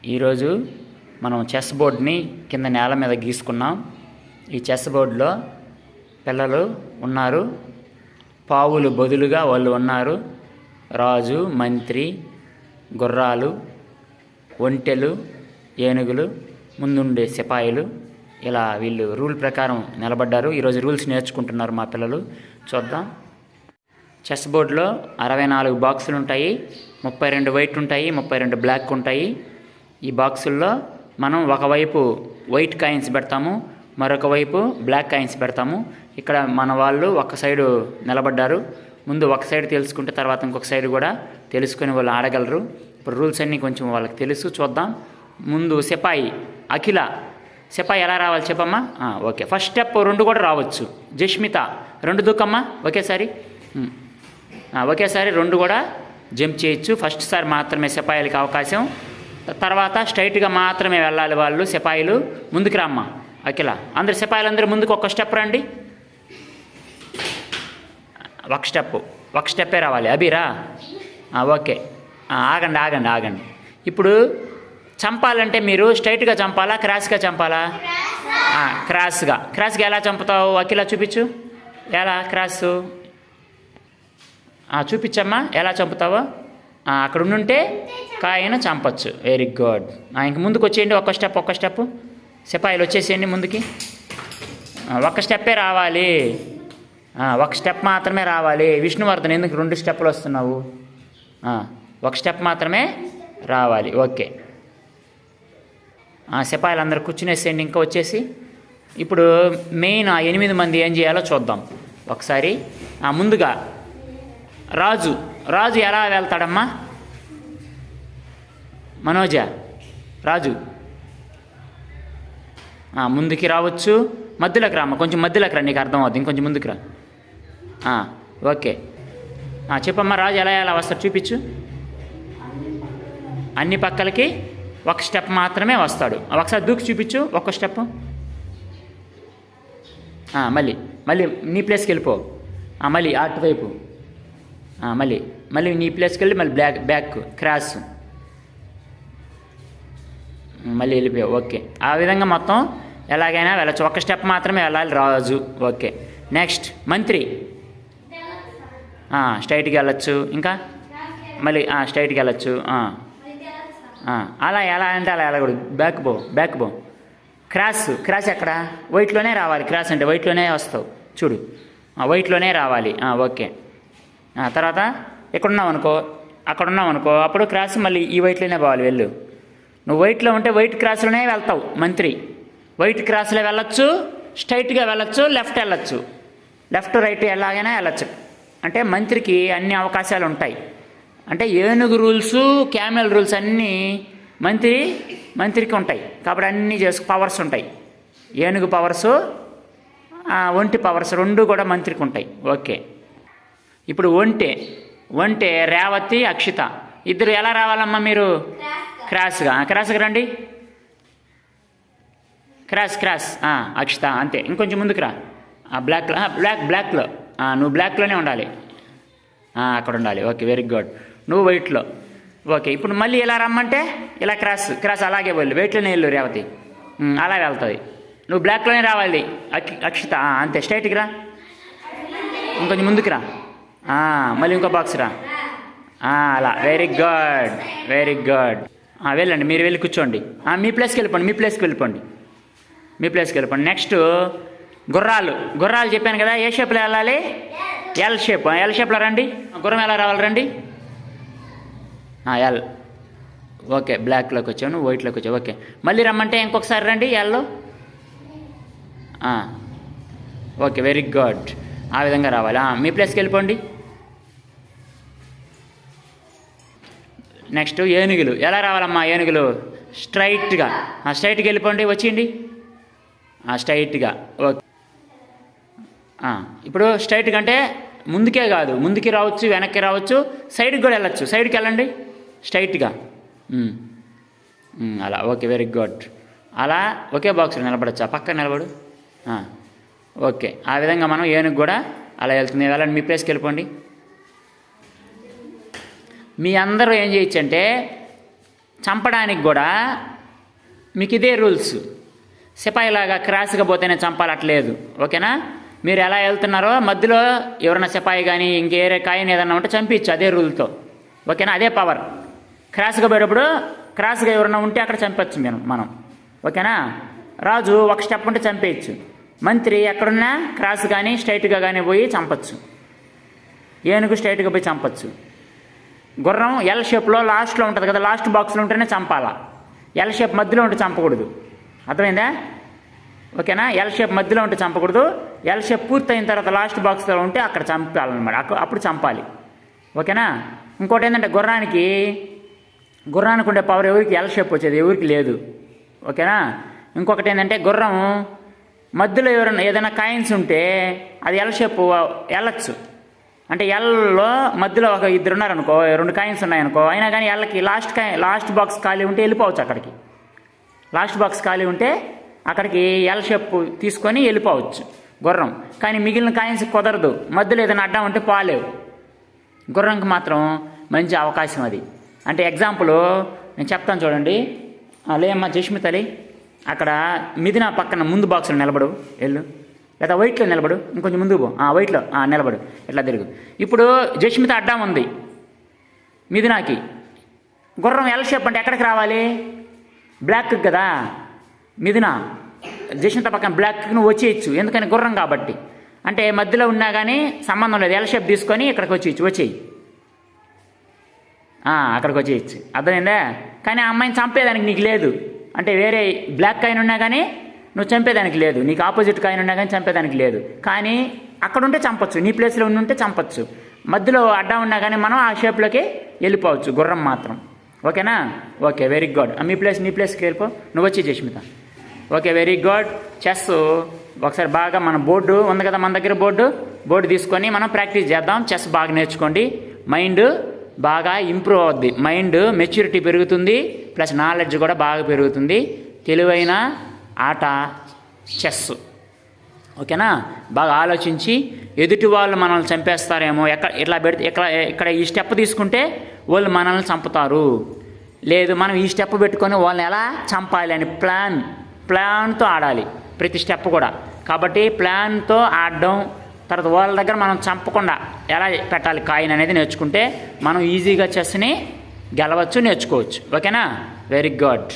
ఈరోజు మనం చెస్ బోర్డ్ని కింద నేల మీద గీసుకున్నాం. ఈ చెస్ బోర్డులో పిల్లలు ఉన్నారు, పావులు బదులుగా వాళ్ళు ఉన్నారు. రాజు, మంత్రి, గుర్రాలు, ఒంటెలు, ఏనుగులు, ముందుండే సిపాయిలు, ఇలా వీళ్ళు రూల్ ప్రకారం నిలబడ్డారు. ఈరోజు రూల్స్ నేర్చుకుంటున్నారు మా పిల్లలు. చూద్దాం. చెస్ బోర్డులో 64 బాక్సులు ఉంటాయి. 32 వైట్ ఉంటాయి, 32 బ్లాక్ ఉంటాయి. ఈ బాక్సుల్లో మనం ఒకవైపు వైట్ కాయిన్స్ పెడతాము, మరొక వైపు బ్లాక్ కాయిన్స్ పెడతాము. ఇక్కడ మన వాళ్ళు ఒక సైడు నిలబడ్డారు. ముందు ఒక సైడ్ తెలుసుకుంటే తర్వాత ఇంకొక సైడ్ కూడా తెలుసుకొని వాళ్ళు ఆడగలరు. ఇప్పుడు రూల్స్ అన్నీ కొంచెం వాళ్ళకి తెలుసు. చూద్దాం. ముందు సిపాయి అఖిల. సిపాయి ఎలా రావాలి చెప్పమ్మా? ఓకే. ఫస్ట్ స్టెప్ 2 కూడా రావచ్చు. జష్మిత 2 దూకమ్మా ఒకేసారి. ఒకేసారి 2 కూడా జంప్ చేయొచ్చు. ఫస్ట్ సారి మాత్రమే సిపాయిలకి అవకాశం. తర్వాత స్ట్రైట్గా మాత్రమే వెళ్ళాలి వాళ్ళు. సిపాయిలు ముందుకు రామ్మా అఖిల. అందరు సిపాయిలందరూ ముందుకు ఒక స్టెప్ రండి. ఒక స్టెప్పే రావాలి. అభిరా ఓకే. ఆగండి. ఇప్పుడు చంపాలంటే మీరు స్ట్రైట్గా చంపాలా, క్రాస్గా చంపాలా? క్రాస్గా ఎలా చంపుతావు అఖిల? చూపించు. ఎలా క్రాస్ చూపించమ్మా, ఎలా చంపుతావో. అక్కడ ఉండుంటే కాయను చంపచ్చు. Very good. ఇంక ముందుకు వచ్చేయండి. ఒక స్టెప్. సిపాయిలు వచ్చేసేయండి ముందుకి. ఒక స్టెప్పే రావాలి. ఒక స్టెప్ మాత్రమే రావాలి. విష్ణువర్ధన్ ఎందుకు 2 స్టెప్పులు వస్తున్నావు? ఒక స్టెప్ మాత్రమే రావాలి. ఓకే. సిపాయిలు అందరూ కూర్చునేసేయండి. ఇంకా వచ్చేసి ఇప్పుడు మెయిన్ 8 మంది ఏం చేయాలో చూద్దాం ఒకసారి. ముందుగా రాజు ఎలా వెళ్తాడమ్మా? మనోజ, రాజు ముందుకి రావచ్చు. మధ్యలోకి రామ్మ, కొంచెం మధ్యలోకి రా, నీకు అర్థం అవుతుంది. ఇంకొంచెం ముందుకు రా. ఓకే. చెప్పమ్మా, రాజు ఎలా వస్తాడు చూపించు. అన్ని పక్కలకి ఒక స్టెప్ మాత్రమే వస్తాడు. ఒకసారి దూకి చూపించు. ఒక స్టెప్. మళ్ళీ నీ ప్లేస్కి వెళ్ళిపో. మళ్ళీ అటువైపు. మళ్ళీ నీ ప్లేస్కి వెళ్ళి మళ్ళీ బ్యాక్ క్రాస్. మళ్ళీ వెళ్ళిపోయావు. ఓకే. ఆ విధంగా మొత్తం ఎలాగైనా వెళ్ళచ్చు. ఒక స్టెప్ మాత్రమే వెళ్ళాలి రాజు. ఓకే. నెక్స్ట్ మంత్రి. స్ట్రైట్కి వెళ్ళచ్చు. ఇంకా మళ్ళీ స్ట్రైట్కి వెళ్ళచ్చు. అలా ఎలా అంటే అలా వెళ్ళకూడదు. బ్యాక్ బో. క్రాస్ ఎక్కడ? వైట్లోనే రావాలి. క్రాస్ అంటే వైట్లోనే వస్తావు చూడు. వైట్లోనే రావాలి. ఓకే. తర్వాత అక్కడ ఉన్నావు అనుకో, అప్పుడు క్రాస్ మళ్ళీ ఈ వైట్లోనే పోవాలి. వెళ్ళు. నువ్వు వైట్లో ఉంటే వైట్ క్రాస్లోనే వెళ్తావు. మంత్రి వైట్ క్రాస్లో వెళ్ళొచ్చు, స్ట్రైట్గా వెళ్ళొచ్చు, లెఫ్ట్ వెళ్ళొచ్చు, లెఫ్ట్ రైట్ ఎలాగైనా వెళ్ళొచ్చు. అంటే మంత్రికి అన్ని అవకాశాలు ఉంటాయి. అంటే ఏనుగు రూల్స్, క్యామెల్ రూల్స్ అన్నీ మంత్రికి ఉంటాయి. కాబట్టి అన్నీ పవర్స్ ఉంటాయి. ఏనుగు పవర్సు, ఒంటి పవర్స్ 2 కూడా మంత్రికి ఉంటాయి. ఓకే. ఇప్పుడు ఒంటె రేవతి, అక్షిత ఇద్దరు ఎలా రావాలమ్మా మీరు? క్రాస్గా రండి. క్రాస్. అక్షిత అంతే. ఇంకొంచెం ముందుకు రా. బ్లాక్లో నువ్వు బ్లాక్లోనే ఉండాలి. అక్కడ ఉండాలి. ఓకే. Very good. నువ్వు వైట్లో. ఓకే. ఇప్పుడు మళ్ళీ ఎలా రమ్మంటే ఇలా క్రాస్ అలాగే వెళ్ళు. వెయిట్లోనే వెళ్ళు రేవతి. అలా వెళ్తుంది. నువ్వు బ్లాక్లోనే రావాలి అక్షిత. అంతే. స్ట్రైట్కి రా. ఇంకొంచెం ముందుకు రా. మళ్ళీ ఇంకో బాక్స్ రా. అలా. Very good. వెళ్ళండి. మీరు వెళ్ళి కూర్చోండి. మీ ప్లేస్కి వెళ్ళిపోండి. నెక్స్ట్ గుర్రాలు చెప్పాను కదా, ఏ షేప్లో వెళ్ళాలి? ఎల్ షేప్లో రండి. గుర్రం ఎలా రావాలి? రండి. ఎల్. ఓకే. బ్లాక్లోకి వచ్చాను, వైట్లోకి వచ్చావు. ఓకే. మళ్ళీ రమ్మంటే ఇంకొకసారి రండి ఎల్లో. ఓకే. Very good. ఆ విధంగా రావాలి. మీ ప్లేస్కి వెళ్ళిపోండి. నెక్స్ట్ ఏనుగులు ఎలా రావాలమ్మా? ఏనుగులు స్ట్రైట్గా వెళ్ళిపోండి. వచ్చేయండి స్ట్రైట్గా. ఓకే. ఇప్పుడు స్ట్రైట్గా అంటే ముందుకే కాదు, ముందుకి రావచ్చు, వెనక్కి రావచ్చు, సైడ్కి కూడా వెళ్ళచ్చు. సైడ్కి వెళ్ళండి స్ట్రైట్గా. అలా. ఓకే. Very good. అలా ఒకే బాక్స్లో నిలబడచ్చు. పక్కన నిలబడు. ఓకే. ఆ విధంగా మనం ఏనుగు కూడా అలా వెళ్తుంది. వెళ్ళండి. మీ ప్లేస్కి వెళ్ళిపోండి. మీ అందరూ ఏం చేయొచ్చు అంటే చంపడానికి కూడా మీకు ఇదే రూల్స్. సిపాయిలాగా క్రాస్గా పోతేనే చంపాలి అట్లేదు. ఓకేనా? మీరు ఎలా వెళ్తున్నారో మధ్యలో ఎవరైనా సిపాయి కానీ ఇంకేరే కాయని ఏదన్నా ఉంటే చంపించు అదే రూల్తో. ఓకేనా? అదే పవర్. క్రాస్గా పోయేటప్పుడు క్రాస్గా ఎవరైనా ఉంటే అక్కడ చంపచ్చు మనం. ఓకేనా? రాజు ఒక స్టెప్ ఉంటే చంపేయచ్చు. మంత్రి ఎక్కడున్నా క్రాస్ కానీ స్ట్రైట్గా కానీ పోయి చంపచ్చు. ఏనుగు స్ట్రైట్గా పోయి చంపచ్చు. గుర్రం ఎల్ షేప్లో లాస్ట్లో ఉంటుంది కదా, లాస్ట్ బాక్స్లో ఉంటేనే చంపాలా. ఎల్ షేప్ మధ్యలో ఉంటే చంపకూడదు. అర్థమైందా? ఓకేనా? ఎల్ షేప్ మధ్యలో ఉంటే చంపకూడదు. ఎల్ షేప్ పూర్తయిన తర్వాత లాస్ట్ బాక్స్లో ఉంటే అక్కడ చంపాలన్నమాట. అప్పుడు చంపాలి. ఓకేనా? ఇంకోటి ఏంటంటే గుర్రానికి ఉండే పవర్ ఎవరికి ఎల్ షేప్ వచ్చేది, ఎవరికి లేదు. ఓకేనా? ఇంకొకటి ఏంటంటే గుర్రం మధ్యలో ఏదైనా కాయిన్స్ ఉంటే అది ఎల్ షేప్ వెళ్ళచ్చు. అంటే ఎల్లో మధ్యలో ఒక ఇద్దరు ఉన్నారనుకో, 2 కాయిన్స్ ఉన్నాయనుకో, అయినా కానీ ఎల్కి లాస్ట్ బాక్స్ ఖాళీ ఉంటే వెళ్ళిపోవచ్చు అక్కడికి. లాస్ట్ బాక్స్ ఖాళీ ఉంటే అక్కడికి ఎల్ షేప్ తీసుకొని వెళ్ళిపోవచ్చు గుర్రం. కానీ మిగిలిన కాయిన్స్ కుదరదు, మధ్యలో ఏదైనా అడ్డం ఉంటే పోలేవు. గుర్రంకి మాత్రం మంచి అవకాశం అది. అంటే ఎగ్జాంపుల్ నేను చెప్తాను చూడండి. లేమ్మా జస్మిత్ అలీ, అక్కడ మిథున పక్కన ముందు బాక్స్లో నిలబడు, వెళ్ళు. లేదా వైట్లో నిలబడు, ఇంకొంచెం ముందుకు పో. వైట్లో నిలబడు, ఇట్లా తిరుగు. ఇప్పుడు జస్మిత అడ్డం ఉంది మిథునాకి. గుర్రం ఎల్ షేప్ అంటే ఎక్కడికి రావాలి? బ్లాక్ కదా. మిథున జస్మిత పక్కన బ్లాక్కి నువ్వు వచ్చేయచ్చు, ఎందుకని గుర్రం కాబట్టి. అంటే మధ్యలో ఉన్నా కానీ సంబంధం లేదు, ఎల్ షేప్ తీసుకొని ఇక్కడికి వచ్చేయి. అక్కడికి వచ్చేయచ్చు. అర్థమైందా? కానీ ఆ అమ్మాయిని చంపేదానికి నీకు లేదు. అంటే వేరే బ్లాక్ కాయిన్ ఉన్నా కానీ నువ్వు చంపేదానికి లేదు, నీకు ఆపోజిట్ కాయిన్ ఉన్నా కానీ చంపేదానికి లేదు. కానీ అక్కడ ఉంటే చంపచ్చు, నీ ప్లేస్లో ఉంటే చంపచ్చు. మధ్యలో అడ్డా ఉన్నా కానీ మనం ఆ షేప్లోకి వెళ్ళిపోవచ్చు, గుర్రం మాత్రం. ఓకేనా? Okay, very good. నీ ప్లేస్కి వెళ్ళిపో, నువ్వు వచ్చి Jasmitha. Okay, very good. Chess ఒకసారి బాగా మన బోర్డు ఉంది కదా మన దగ్గర, బోర్డు తీసుకొని మనం ప్రాక్టీస్ చేద్దాం. చెస్ బాగా నేర్చుకోండి, మైండ్ బాగా ఇంప్రూవ్ అవుద్ది. మైండ్ మెచ్యూరిటీ పెరుగుతుంది, ప్లస్ నాలెడ్జ్ కూడా బాగా పెరుగుతుంది. తెలివైన ఆట చెస్. ఓకేనా? బాగా ఆలోచించి ఎదుటి వాళ్ళు మనల్ని చంపేస్తారేమో, ఇట్లా పెడితే ఇక్కడ ఈ స్టెప్ తీసుకుంటే వాళ్ళు మనల్ని చంపుతారు, లేదు మనం ఈ స్టెప్ పెట్టుకొని వాళ్ళని ఎలా చంపాలి అని ప్లాన్తో ఆడాలి ప్రతి స్టెప్ కూడా. కాబట్టి ప్లాన్తో ఆడడం, తర్వాత వాళ్ళ దగ్గర మనం చంపకుండా ఎలా పెట్టాలి కాయిన్ అనేది నేర్చుకుంటే మనం ఈజీగా చెస్ని గెలవచ్చు, నేర్చుకోవచ్చు. ఓకేనా? Very good.